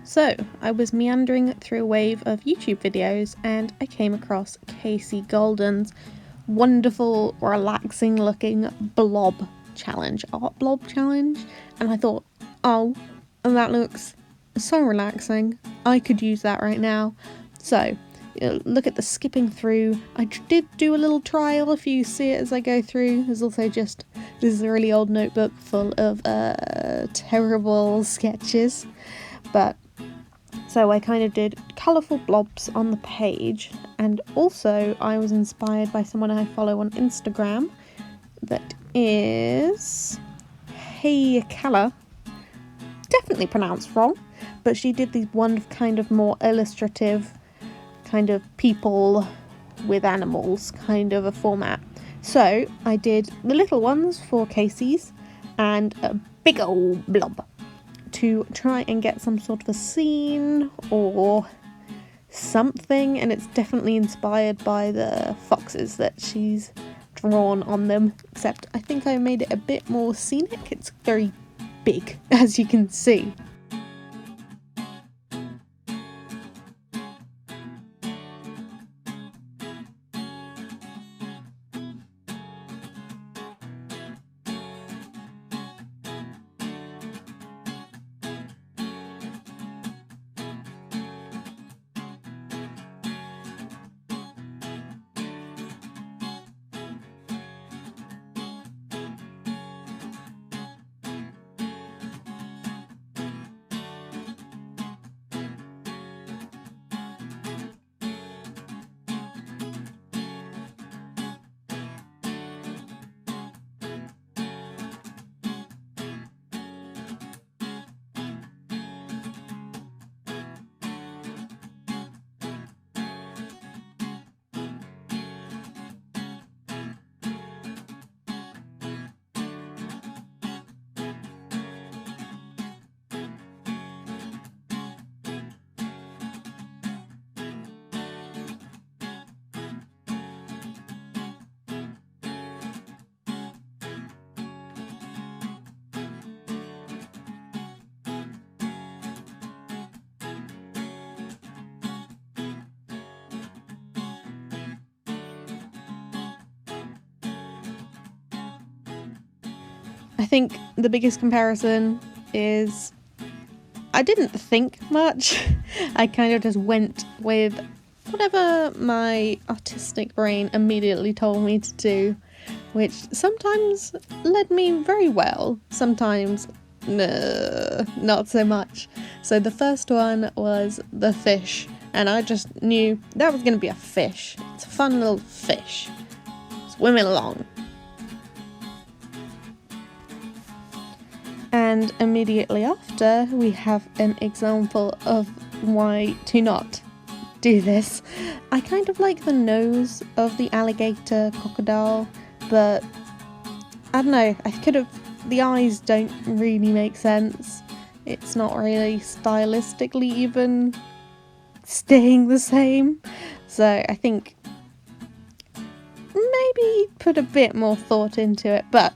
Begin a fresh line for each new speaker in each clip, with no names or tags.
So, I was meandering through a wave of YouTube videos and I came across Casey Golden's wonderful, relaxing looking blob challenge, art blob challenge, and I thought, oh, that looks so relaxing. I could use that right now. So, look at the skipping through. I did do a little trial if you see it as I go through. There's also this is a really old notebook full of terrible sketches, but so I kind of did colourful blobs on the page, and also I was inspired by someone I follow on Instagram that is Hey Kala, definitely pronounced wrong, but she did these one kind of more illustrative kind of people with animals kind of a format. So I did the little ones for Casey's and a big old blob to try and get some sort of a scene or something, and it's definitely inspired by the foxes that she's drawn on them, except I think I made it a bit more scenic. It's very big, as you can see. I think the biggest comparison is I didn't think much. I kind of just went with whatever my artistic brain immediately told me to do, which sometimes led me very well, sometimes not so much. So the first one was the fish, and I just knew that was going to be a fish. It's a fun little fish swimming along. And immediately after, we have an example of why to not do this. I kind of like the nose of the alligator crocodile, but I don't know, the eyes don't really make sense. It's not really stylistically even staying the same. So I think maybe put a bit more thought into it, but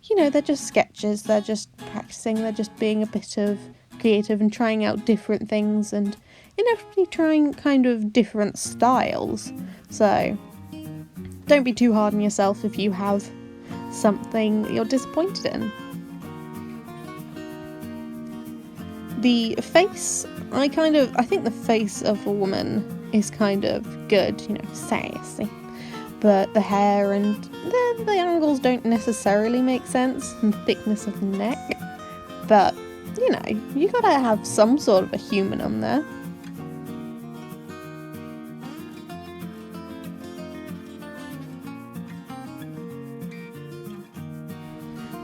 you know, they're just sketches, they're just practicing, they're just being a bit of creative and trying out different things and inevitably trying kind of different styles. So don't be too hard on yourself if you have something that you're disappointed in. The face, I think the face of a woman is kind of good, you know, sassy. But the hair and the angles don't necessarily make sense, and thickness of neck. But, you know, you gotta have some sort of a human on there.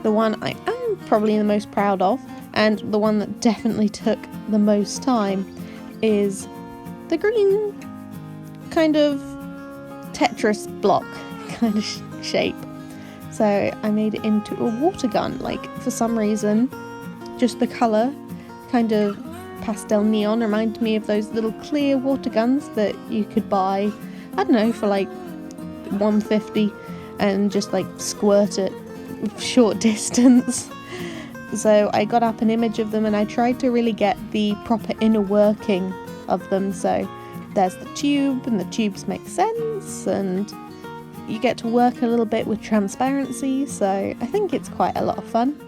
The one I am probably the most proud of, and the one that definitely took the most time, is the green kind of Tetris block kind of shape. So I made it into a water gun. Like, for some reason, just the colour, kind of pastel neon, reminded me of those little clear water guns that you could buy, I don't know, for like $1.50 and just like squirt it short distance. So I got up an image of them and I tried to really get the proper inner working of them. So there's the tube and the tubes make sense, and you get to work a little bit with transparency, so I think it's quite a lot of fun.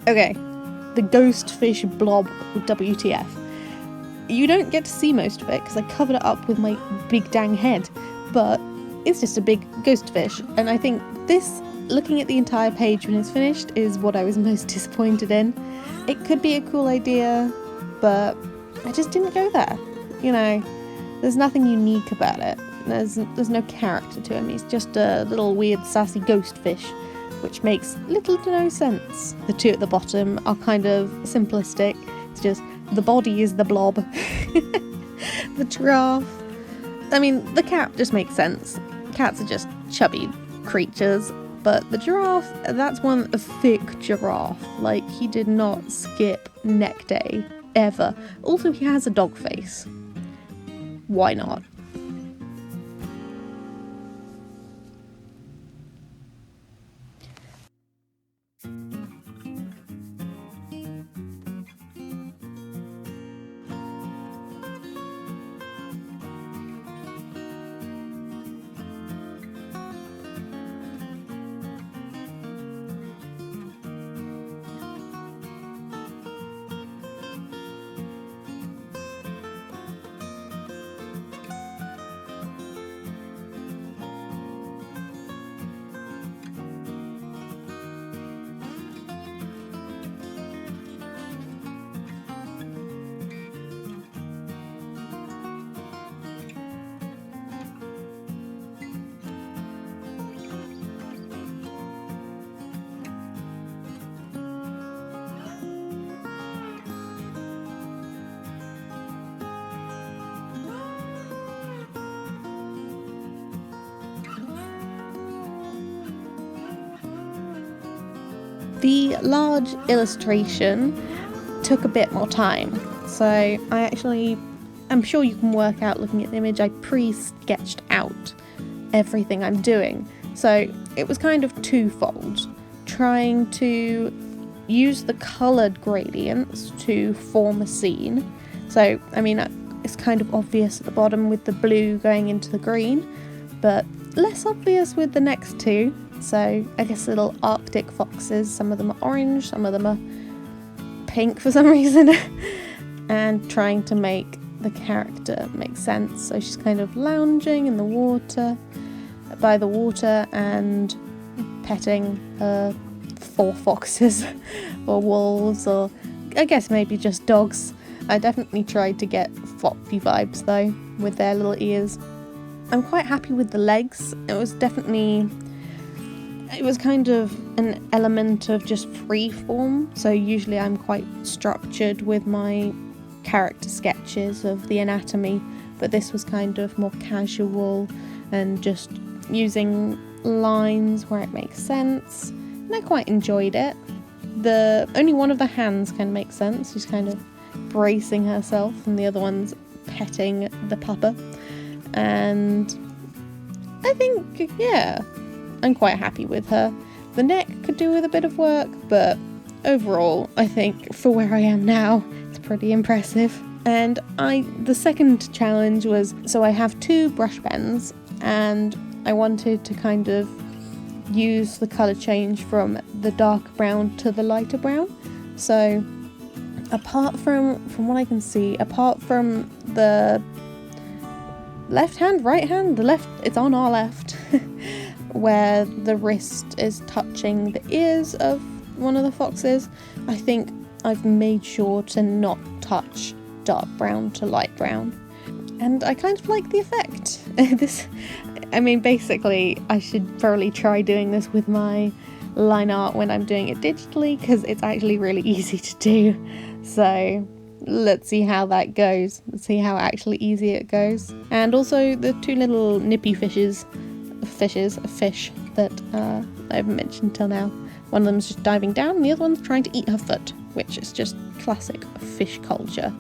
Okay, the ghost fish blob with WTF. You don't get to see most of it because I covered it up with my big dang head, but it's just a big ghost fish, and I think this, looking at the entire page when it's finished, is what I was most disappointed in. It could be a cool idea, but I just didn't go there. You know, there's nothing unique about it. There's no character to him. He's just a little weird sassy ghost fish, which makes little to no sense. The two at the bottom are kind of simplistic. It's just the body is the blob. The giraffe. I mean, the cat just makes sense. Cats are just chubby creatures, but the giraffe, that's one a thick giraffe. Like, he did not skip neck day, ever. Also, he has a dog face. Why not? The large illustration took a bit more time, so I'm sure you can work out looking at the image, I pre-sketched out everything I'm doing. So it was kind of twofold, trying to use the coloured gradients to form a scene. So, I mean, it's kind of obvious at the bottom with the blue going into the green, but less obvious with the next two. So I guess little Arctic foxes, some of them are orange, some of them are pink for some reason, and trying to make the character make sense. So she's kind of lounging in the water, by the water, and petting her 4 foxes or wolves, or I guess maybe just dogs. I definitely tried to get floppy vibes though with their little ears. I'm quite happy with the legs. It was kind of an element of just free form, so usually I'm quite structured with my character sketches of the anatomy, but this was kind of more casual and just using lines where it makes sense, and I quite enjoyed it. Only one of the hands kind of makes sense, she's kind of bracing herself, and the other one's petting the pupper, and I think, yeah, I'm quite happy with her. The neck could do with a bit of work, but overall, I think for where I am now, it's pretty impressive. And the second challenge was, so I have 2 brush pens, and I wanted to kind of use the colour change from the dark brown to the lighter brown. So apart from what I can see, apart from the left hand, right hand, the left, it's on our left, where the wrist is touching the ears of one of the foxes, I think I've made sure to not touch dark brown to light brown. And I kind of like the effect. Basically, I should probably try doing this with my line art when I'm doing it digitally, because it's actually really easy to do. So let's see how that goes. Let's see how actually easy it goes. And also the two little nippy fish that I haven't mentioned till now. One of them's just diving down, and the other one's trying to eat her foot, which is just classic fish culture.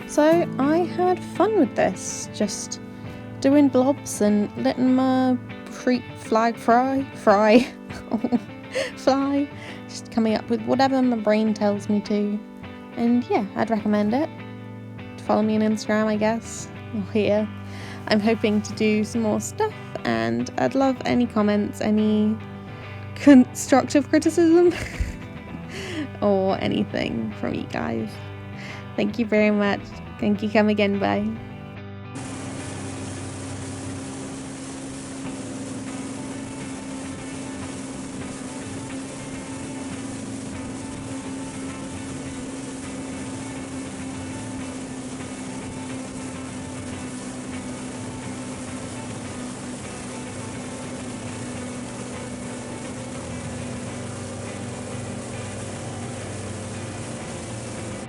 So I had fun with this, just doing blobs and letting my fly, just coming up with whatever my brain tells me to. And yeah, I'd recommend it. Follow me on Instagram, I guess, or here. I'm hoping to do some more stuff, and I'd love any comments, any constructive criticism, or anything from you guys. Thank you very much. Thank you. Come again. Bye.